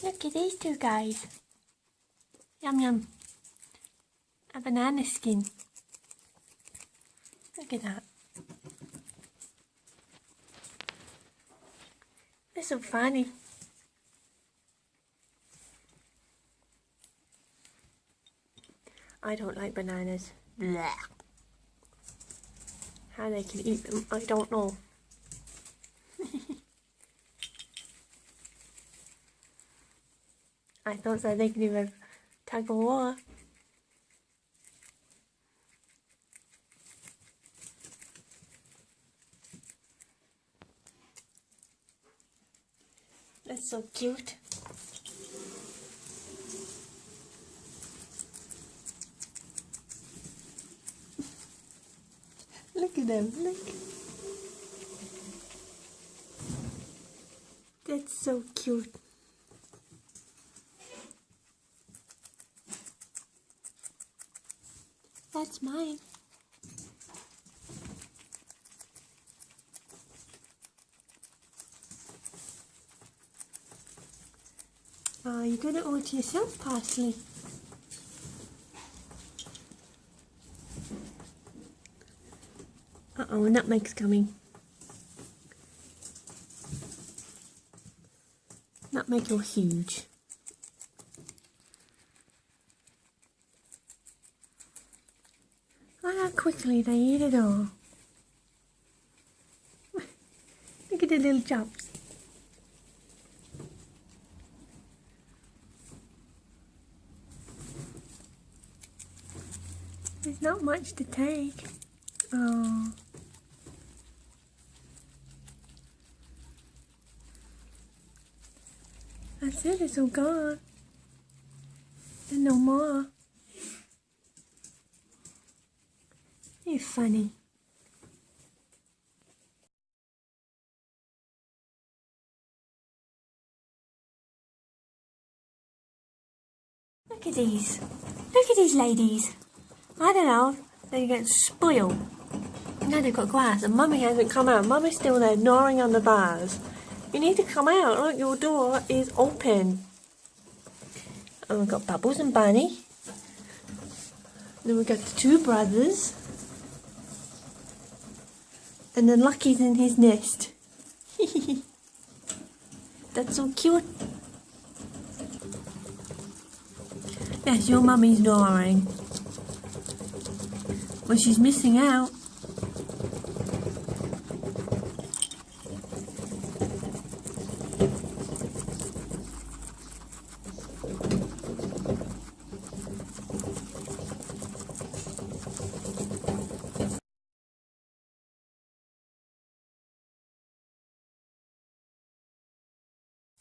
Look at these two guys. Yum yum. A banana skin. Look at that. They're so funny. I don't like bananas. Blech. How they can eat them, I don't know. I thought that they could do a tug of war. That's so cute. Look at them, look. That's so cute. That's mine. Oh, you got it all to yourself, Parsley. Uh-oh, nutmeg's coming. Nutmeg, you're huge. Look how quickly they eat it all. Look at the little chops. There's not much to take. Oh. That's it, it's all gone. There's no more. You're funny. Look at these. Look at these ladies. I don't know, they get spoiled. Now they've got grass and Mummy hasn't come out. Mummy's still there gnawing on the bars. You need to come out. Look, your door is open. And we've got Bubbles and Bunny. Then we've got the two brothers. And then Lucky's in his nest. That's so cute. Yes, your mummy's gnawing. Well, she's missing out.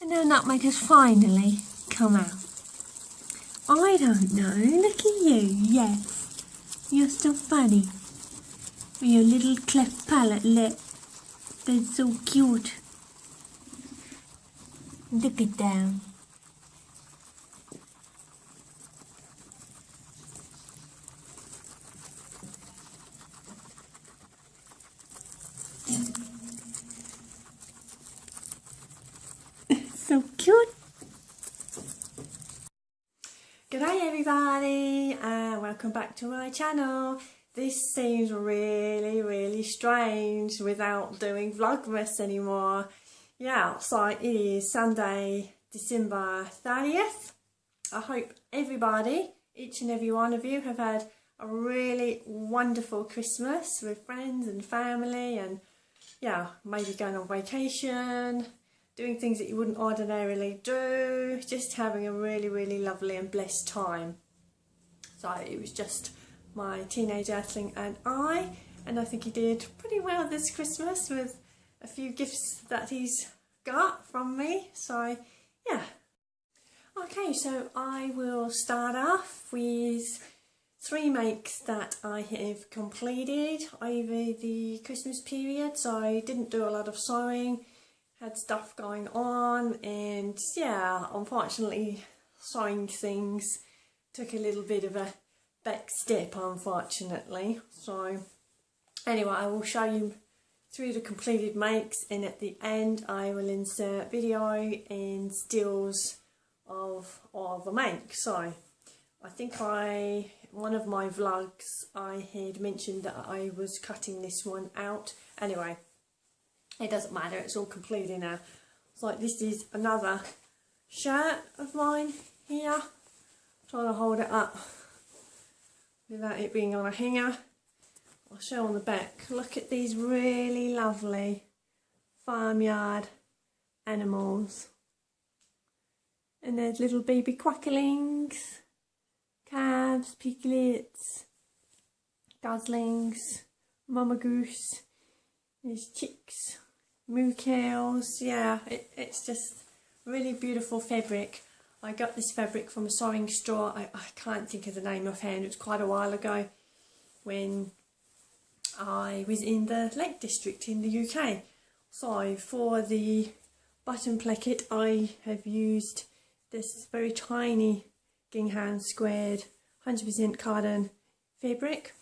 And now Nutmeg has finally come out. I don't know, look at you, yes. You're so funny. With your little cleft palate lip. That's so cute. Look at them. So cute. G'day everybody and welcome back to my channel. This seems really strange without doing Vlogmas anymore. Yeah, so it is Sunday, December 30th. I hope everybody, each and every one of you, have had a really wonderful Christmas with friends and family, and yeah, maybe going on vacation, doing things that you wouldn't ordinarily do, just having a really lovely and blessed time. So it was just my teenage earthling and I think he did pretty well this Christmas with a few gifts that he's got from me. So yeah. Okay, so I will start off with 3 makes that I have completed over the Christmas period. So I didn't do a lot of sewing. Had stuff going on, and yeah, unfortunately sewing things took a little bit of a back step, unfortunately. So anyway, I will show you through the completed makes, and at the end I will insert video and stills of a make. So I think one of my vlogs I had mentioned that I was cutting this one out. Anyway, it doesn't matter, it's all completely now. So this is another shirt of mine here. I'm trying to hold it up without it being on a hanger. I'll show on the back. Look at these really lovely farmyard animals. And there's little baby quacklings, calves, piglets, goslings, mama goose, there's chicks, moo cows. Yeah, it's just really beautiful fabric. I got this fabric from a sewing store. I can't think of the name offhand. It was quite a while ago when I was in the Lake District in the UK. So for the button placket I have used this very tiny gingham squared 100% cotton fabric,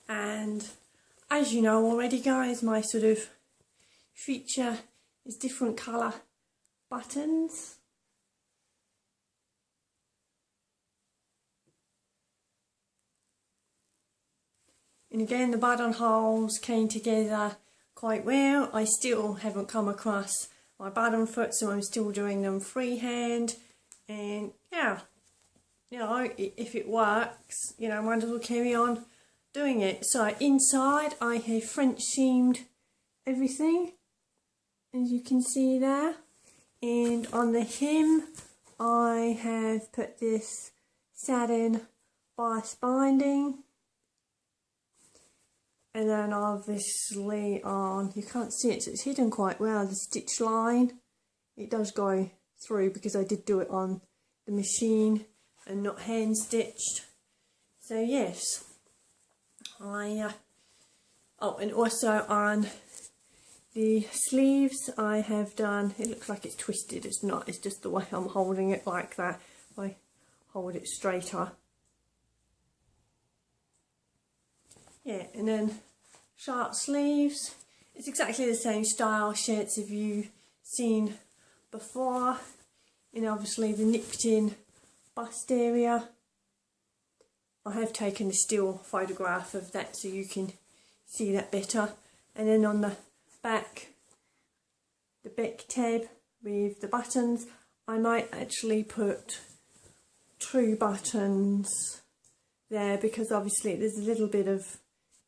and as you know already guys, my sort of feature is different colour buttons. And again, the buttonholes came together quite well. I still haven't come across my button foot, so I'm still doing them freehand. And yeah, you know, if it works, you know, might as well carry on doing it. So inside I have French seamed everything, as you can see there. And on the hem I have put this satin bias binding. And then obviously on, you can't see it so it's hidden quite well, the stitch line, it does go through because I did do it on the machine and not hand stitched. So yes, oh, and also on the sleeves I have done, it looks like it's twisted, it's not, it's just the way I'm holding it like that. I hold it straighter. Yeah, and then sharp sleeves. It's exactly the same style shirts have you seen before. And obviously the nipped in bust area. I have taken a still photograph of that so you can see that better. And then on the back tab with the buttons, I might actually put 2 buttons there because obviously there's a little bit of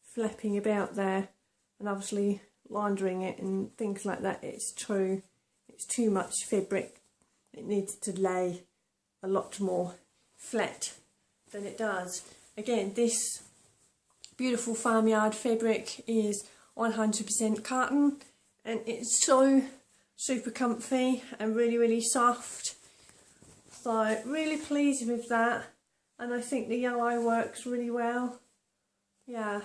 flapping about there, and obviously laundering it and things like that, it's too much fabric. It needs to lay a lot more flat than it does. Again, this beautiful farmyard fabric is 100% cotton, and it's so super comfy and really soft. So really pleased with that, and I think the yellow works really well. Yeah.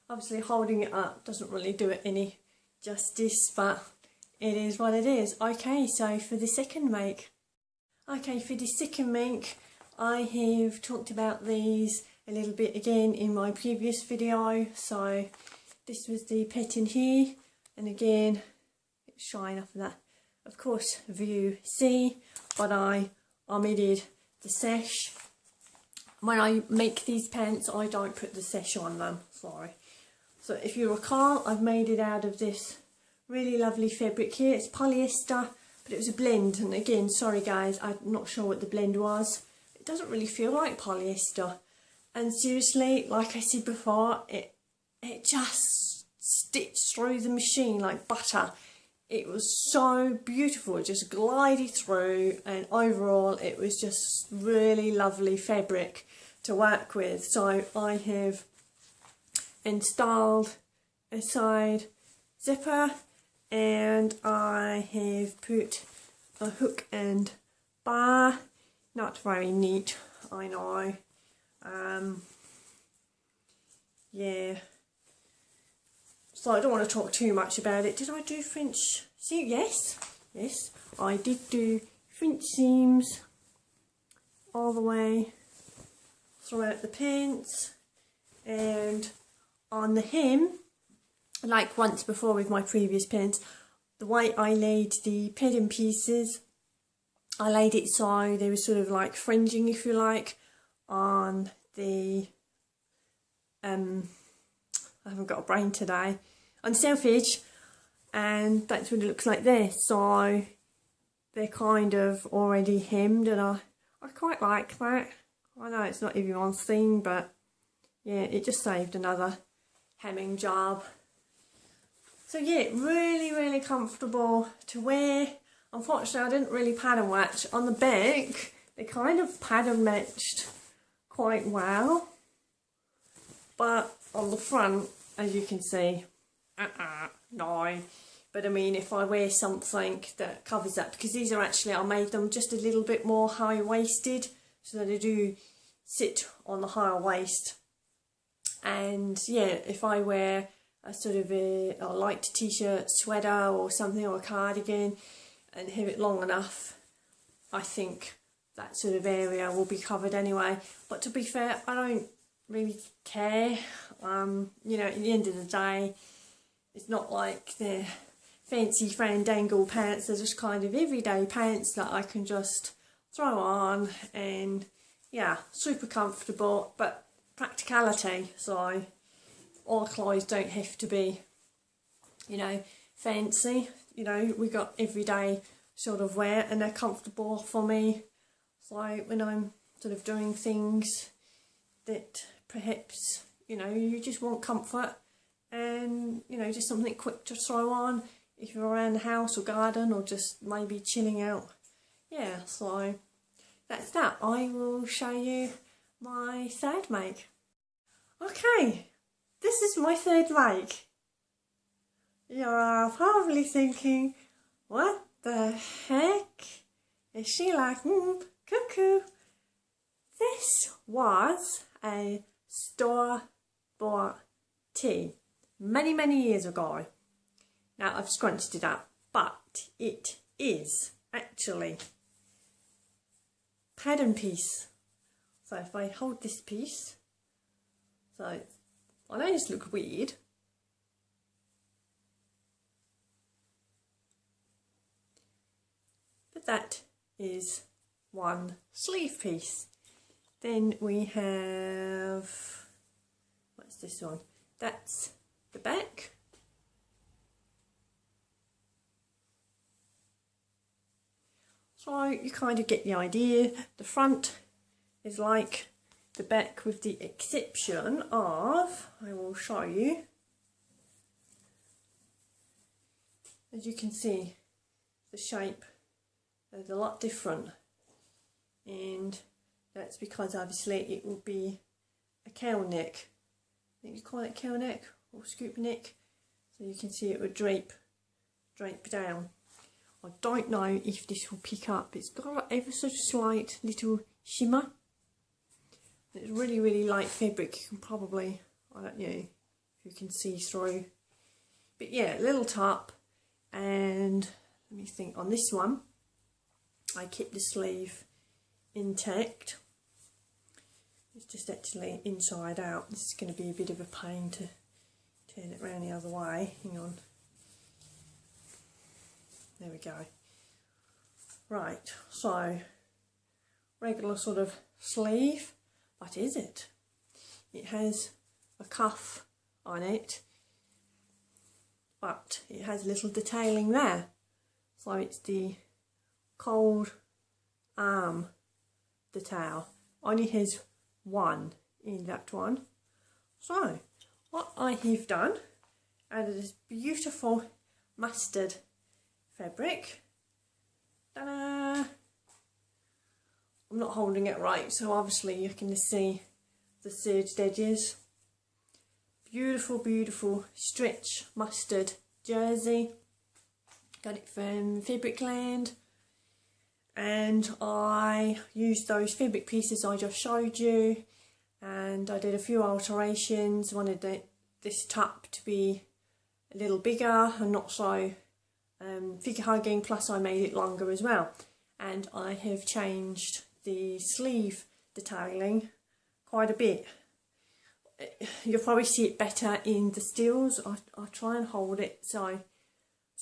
Obviously holding it up doesn't really do it any justice, but it is what it is. Okay, so for the second make. Okay, for the second make, I have talked about these a little bit again in my previous video. So this was the pattern here, and again, it's shine off of that. Of course, view C, but I omitted the sash. When I make these pants, I don't put the sash on them, sorry. So if you recall, I've made it out of this really lovely fabric here. It's polyester, but it was a blend. And again, sorry guys, I'm not sure what the blend was. It doesn't really feel like polyester. And seriously, like I said before, it just stitched through the machine like butter. It was so beautiful, it just glided through, and overall it was just really lovely fabric to work with. So I have installed a side zipper, and I have put a hook and bar. Not very neat, I know. Yeah, so I don't want to talk too much about it. Did I do French seam? Yes, I did do French seams all the way throughout the pants. And on the hem, like once before with my previous pants, the way I laid the pattern pieces I laid it so there was sort of like fringing, if you like, on the I haven't got a brain today, on the self edge, and that's what it looks like there. So they're kind of already hemmed, and I quite like that. I know it's not everyone's thing, but yeah, it just saved another hemming job. So yeah, really comfortable to wear. Unfortunately, I didn't really pattern match. On the back, they kind of pattern matched quite well, but on the front, as you can see, no. But I mean, if I wear something that covers that, because these are actually, I made them just a little bit more high-waisted, so that they do sit on the higher waist. And yeah, if I wear a sort of a light t-shirt, sweater or something, or a cardigan, and have it long enough, I think that sort of area will be covered anyway. But to be fair, I don't really care. You know, at the end of the day, it's not like the fancy fandangle pants. They're just kind of everyday pants that I can just throw on, and yeah, super comfortable, but practicality. So all clothes don't have to be, you know, fancy. You know, we got everyday sort of wear, and they're comfortable for me. So when I'm sort of doing things that perhaps, you know, you just want comfort, and, you know, just something quick to throw on if you're around the house or garden, or just maybe chilling out. Yeah, so that's that. I will show you my third make. Okay, this is my third make. You're probably thinking, what the heck? Is she like, cuckoo? This was a store-bought tea many years ago. Now I've scrunched it up, but it is actually pattern piece. So if I hold this piece, so I know this looks weird, but that is one sleeve piece. Then we have, what's this one? That's the back. So you kind of get the idea. The front is like the back, with the exception of, I will show you, as you can see, the shape is a lot different, and that's because obviously it will be a cow neck. I think you call it cow neck or scoop neck. So you can see it would drape down. I don't know if this will pick up. It's got ever so slight little shimmer. It's really light fabric. You can probably, I don't know if you can see through. But yeah, little top. And let me think, on this one, I kept the sleeve intact. It's just actually inside out. This is going to be a bit of a pain to turn it around the other way. Hang on. There we go. Right, so regular sort of sleeve. What is it? It has a cuff on it, but it has a little detailing there. So it's the cold arm detail. Only has one in that one. So what I have done, out of this beautiful mustard fabric, ta-da! I'm not holding it right, so obviously you can see the serged edges. Beautiful stretch mustard jersey. Got it from Fabricland, and I used those fabric pieces I just showed you, and I did a few alterations. Wanted this top to be a little bigger and not so figure hugging, plus I made it longer as well. And I have changed the sleeve detailing quite a bit. You'll probably see it better in the stills. I try and hold it so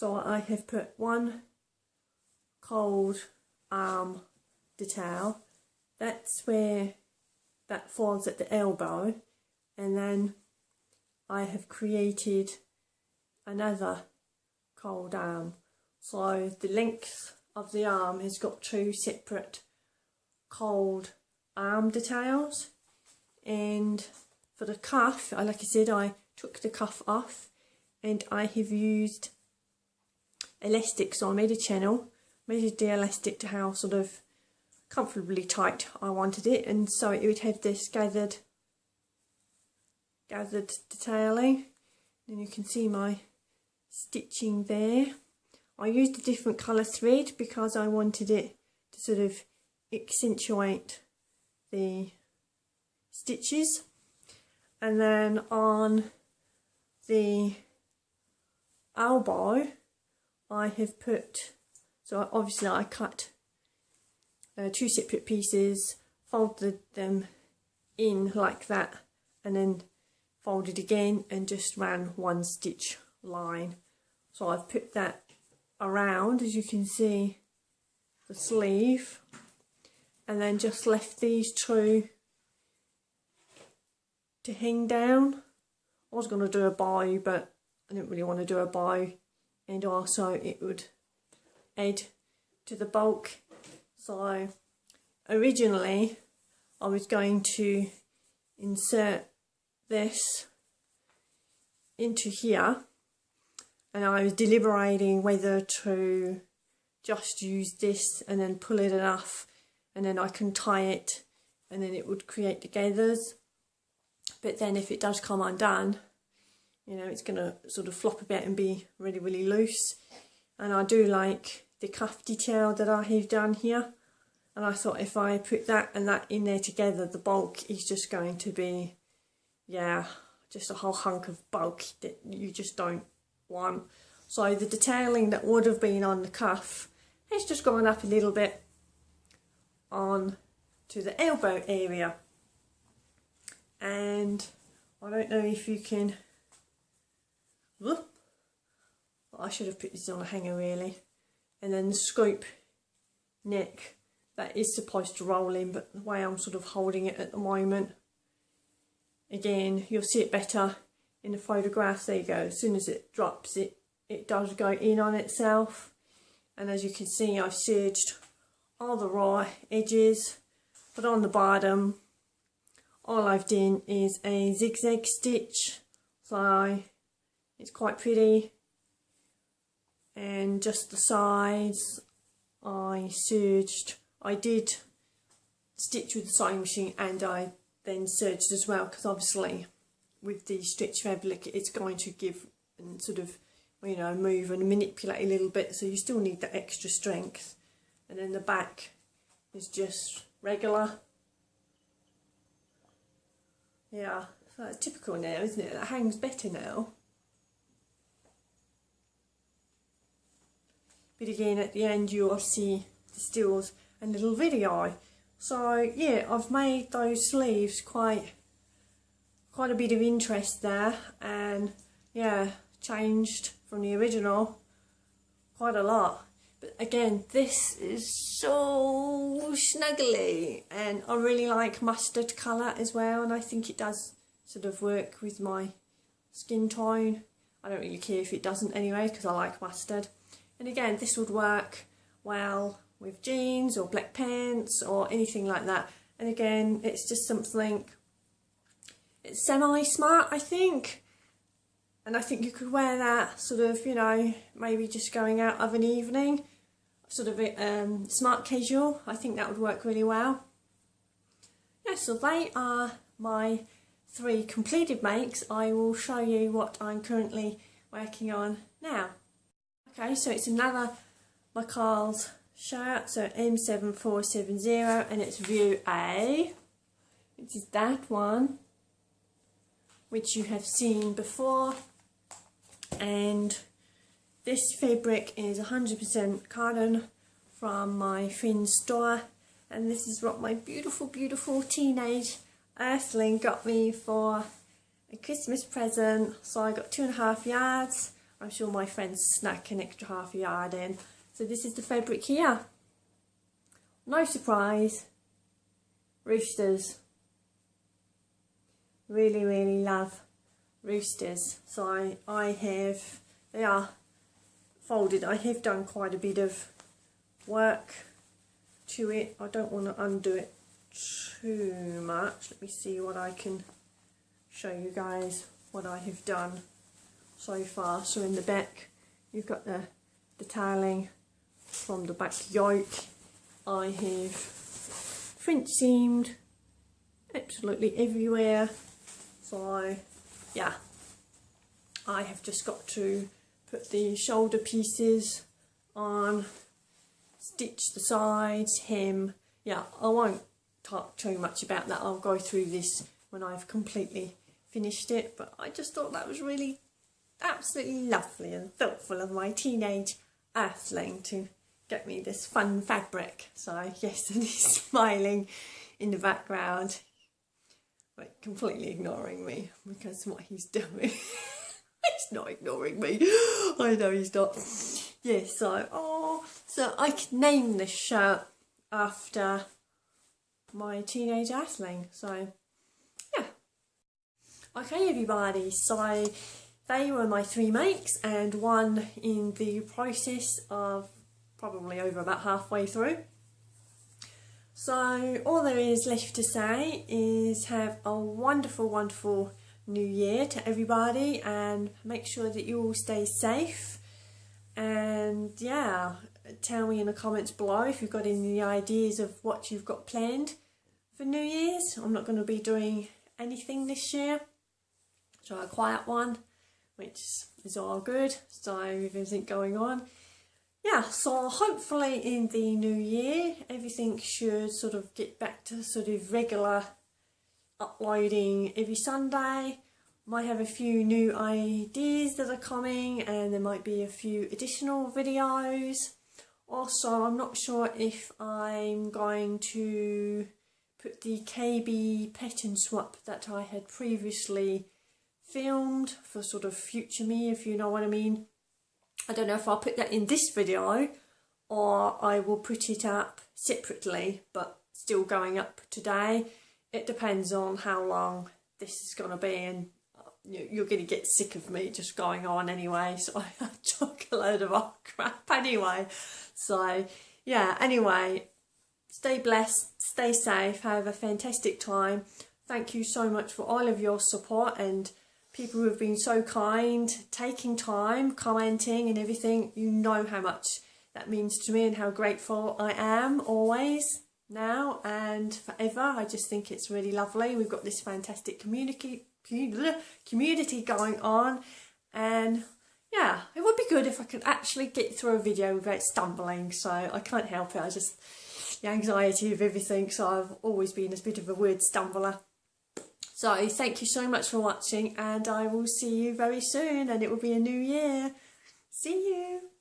I have put one cold arm detail. That's where that falls at the elbow, and then I have created another cold arm. So the length of the arm has got two separate cold arm details, and for the cuff, like I said, I took the cuff off and I have used elastic. So I made a channel, measured the elastic to how sort of comfortably tight I wanted it, and so it would have this gathered detailing. And you can see my stitching there. I used a different colour thread because I wanted it to sort of accentuate the stitches. And then on the elbow I have put, so obviously I cut two separate pieces, folded them in like that, and then folded again and just ran one stitch line. So I've put that around, as you can see, the sleeve, and then just left these two to hang down. I was going to do a bow, but I didn't really want to do a bow, and also it would add to the bulk. So originally I was going to insert this into here, and I was deliberating whether to just use this and then pull it enough and then I can tie it and then it would create the gathers. But then if it does come undone, you know, it's going to sort of flop a bit and be really, really loose. And I do like the cuff detail that I have done here. And I thought if I put that and that in there together, the bulk is just going to be, yeah, just a whole hunk of bulk that you just don't want. So the detailing that would have been on the cuff has just gone up a little bit on to the elbow area. And I don't know if you can, whoop, I should have put this on a hanger really. And then the scoop neck, that is supposed to roll in, but the way I'm sort of holding it at the moment, again, you'll see it better in the photograph. There you go. As soon as it drops, it does go in on itself. And as you can see, I've serged all the raw edges, but on the bottom, all I've done is a zigzag stitch, so it's quite pretty. And just the sides, I serged. I did stitch with the sewing machine, and I then serged as well, because obviously with the stretch fabric it's going to give and sort of, you know, move and manipulate a little bit, so you still need that extra strength. And then the back is just regular. Yeah, so it's typical now, isn't it? That hangs better now. But again, at the end you'll see the stills and little video. So yeah, I've made those sleeves quite a bit of interest there, and yeah, changed from the original quite a lot. But again, this is so snuggly, and I really like mustard colour as well, and I think it does sort of work with my skin tone. I don't really care if it doesn't anyway, because I like mustard. And again, this would work well with jeans or black pants or anything like that. And again, it's just something, it's semi-smart, I think. And I think you could wear that sort of, you know, maybe just going out of an evening, sort of smart casual. I think that would work really well. Yeah, so they are my 3 completed makes. I will show you what I'm currently working on now. Okay, so it's another Michael's shirt, so M7470, and it's view A, which is that one, which you have seen before. And this fabric is 100% cotton from my friend's store, and this is what my beautiful, beautiful teenage earthling got me for a Christmas present. So I got 2.5 yards. I'm sure my friends snuck an extra half a yard in. So this is the fabric here. no surprise, roosters. Really, really love roosters. So I have, they are folded. I have done quite a bit of work to it. I don't want to undo it too much. Let me see what I can show you guys what I have done so far. So in the back you've got the detailing from the back yoke. I have French seamed absolutely everywhere. So yeah, I have just got to put the shoulder pieces on, stitch the sides, hem. Yeah, I won't talk too much about that. I'll go through this when I've completely finished it, but I just thought that was really absolutely lovely and thoughtful of my teenage earthling to get me this fun fabric. So yes, and he's smiling in the background, but completely ignoring me because what he's doing. He's not ignoring me. I know he's not. Yeah, so I could name this shirt after my teenage earthling. So yeah. Okay everybody, so they were my 3 makes and one in the process of probably over about halfway through. So all there is left to say is have a wonderful, wonderful new year to everybody, and make sure that you all stay safe. And yeah, tell me in the comments below if you've got any ideas of what you've got planned for New Year's. I'm not going to be doing anything this year. Try a quiet one, which is all good. So with everything going on, yeah, so hopefully in the new year everything should sort of get back to sort of regular uploading every Sunday. Might have a few new ideas that are coming, and there might be a few additional videos. Also, I'm not sure if I'm going to put the KB pattern swap that I had previously filmed for sort of future me, if you know what I mean. I don't know if I'll put that in this video or I will put it up separately, but still going up today. It depends on how long this is going to be, and you're going to get sick of me just going on anyway, so I talk a load of crap anyway. So yeah, anyway, stay blessed, stay safe, have a fantastic time. Thank you so much for all of your support and people who have been so kind, taking time, commenting and everything. You know how much that means to me and how grateful I am always, now and forever. I just think it's really lovely. We've got this fantastic community going on, and yeah, it would be good if I could actually get through a video without stumbling. So I can't help it, I just, the anxiety of everything, so I've always been a bit of a word stumbler. So thank you so much for watching, and I will see you very soon, and it will be a new year. See you.